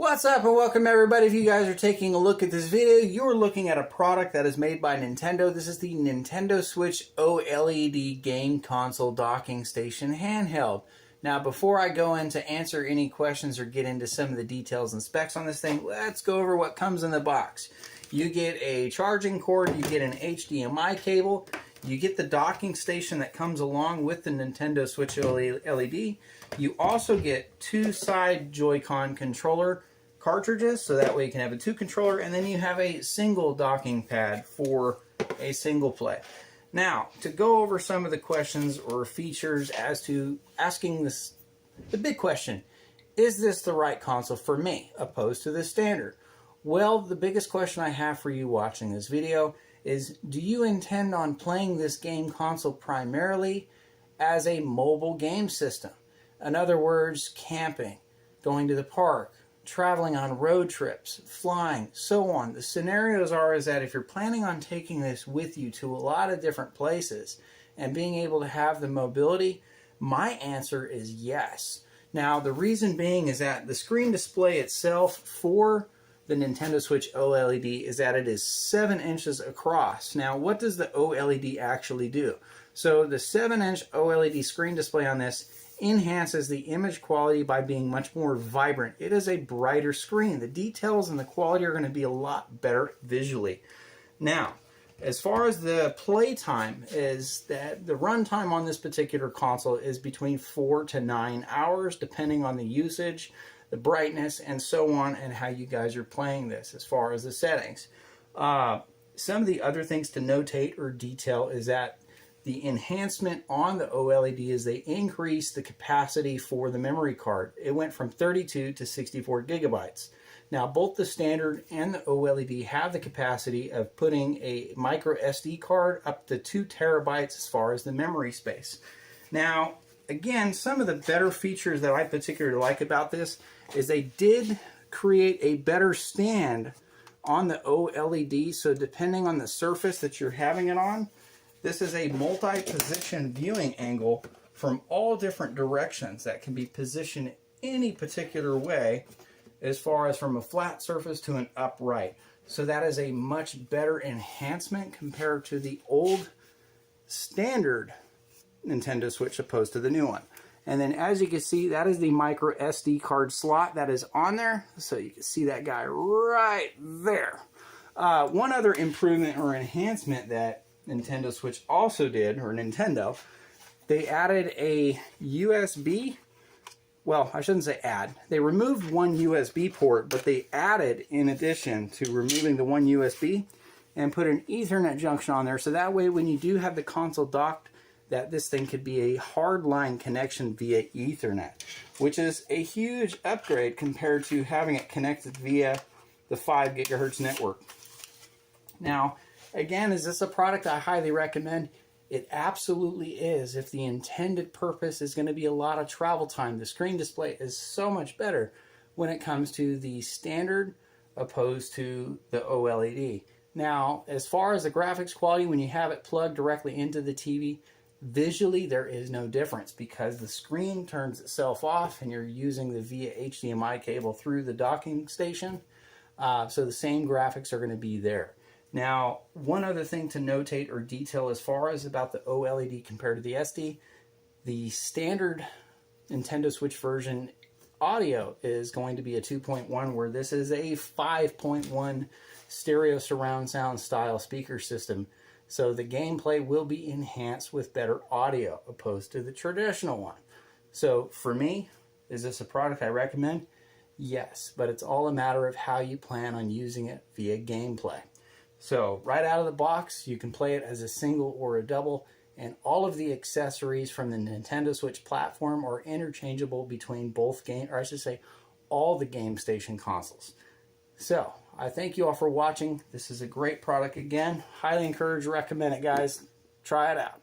What's up and welcome everybody. If you guys are taking a look at this video, you're looking at a product that is made by Nintendo. This is the Nintendo Switch OLED game console docking station handheld. Now before I go in to answer any questions or get into some of the details and specs on this thing, let's go over what comes in the box. You get a charging cord, you get an HDMI cable, you get the docking station that comes along with the Nintendo Switch OLED. You also get two side Joy-Con controller cartridges, so that way you can have a two controller, and then you have a single docking pad for a single play. Now, to go over some of the questions or features as to asking this, the big question, is this the right console for me, opposed to the standard? Well, the biggest question I have for you watching this video is, do you intend on playing this game console primarily as a mobile game system? In other words, camping, going to the park, traveling on road trips, flying, so on. The scenarios are that if you're planning on taking this with you to a lot of different places and being able to have the mobility, my answer is yes. Now, the reason being is that the screen display itself for the Nintendo Switch OLED is that it is 7 inches across. Now, what does the OLED actually do? So the 7-inch OLED screen display on this enhances the image quality by being much more vibrant. It is a brighter screen. The details and the quality are going to be a lot better visually. Now, as far as the play time is that the runtime on this particular console is between 4 to 9 hours, depending on the usage, the brightness, and so on, and how you guys are playing this as far as the settings. Some of the other things to notate or detail is that the enhancement on the OLED is they increased the capacity for the memory card. It went from 32 to 64 gigabytes. Now, both the standard and the OLED have the capacity of putting a micro SD card up to 2 terabytes as far as the memory space. Now, again, some of the better features that I particularly like about this is they did create a better stand on the OLED, so depending on the surface that you're having it on, this is a multi-position viewing angle from all different directions that can be positioned any particular way, as far as from a flat surface to an upright. So that is a much better enhancement compared to the old standard Nintendo Switch opposed to the new one. And then as you can see, that is the micro SD card slot that is on there. So you can see that guy right there. One other improvement or enhancement that Nintendo Switch also did, or Nintendo, they added a USB, well, I shouldn't say add, they removed one USB port, but they added, in addition to removing the one USB, and put an Ethernet junction on there, so that way when you do have the console docked, that this thing could be a hardline connection via Ethernet, which is a huge upgrade compared to having it connected via the 5 gigahertz network. Now, again, is this a product I highly recommend? It absolutely is. If the intended purpose is going to be a lot of travel time, the screen display is so much better when it comes to the standard opposed to the OLED. Now, as far as the graphics quality, when you have it plugged directly into the TV, visually there is no difference because the screen turns itself off and you're using the via HDMI cable through the docking station. So the same graphics are going to be there. Now, one other thing to notate or detail as far as about the OLED compared to the SD, the standard Nintendo Switch version audio is going to be a 2.1, where this is a 5.1 stereo surround sound style speaker system. So the gameplay will be enhanced with better audio opposed to the traditional one. So for me, is this a product I recommend? Yes, but it's all a matter of how you plan on using it via gameplay. So right out of the box, you can play it as a single or a double, and all of the accessories from the Nintendo Switch platform are interchangeable between both game, or I should say, all the Game Station consoles. So I thank you all for watching. This is a great product again. Highly encourage, recommend it, guys. Try it out.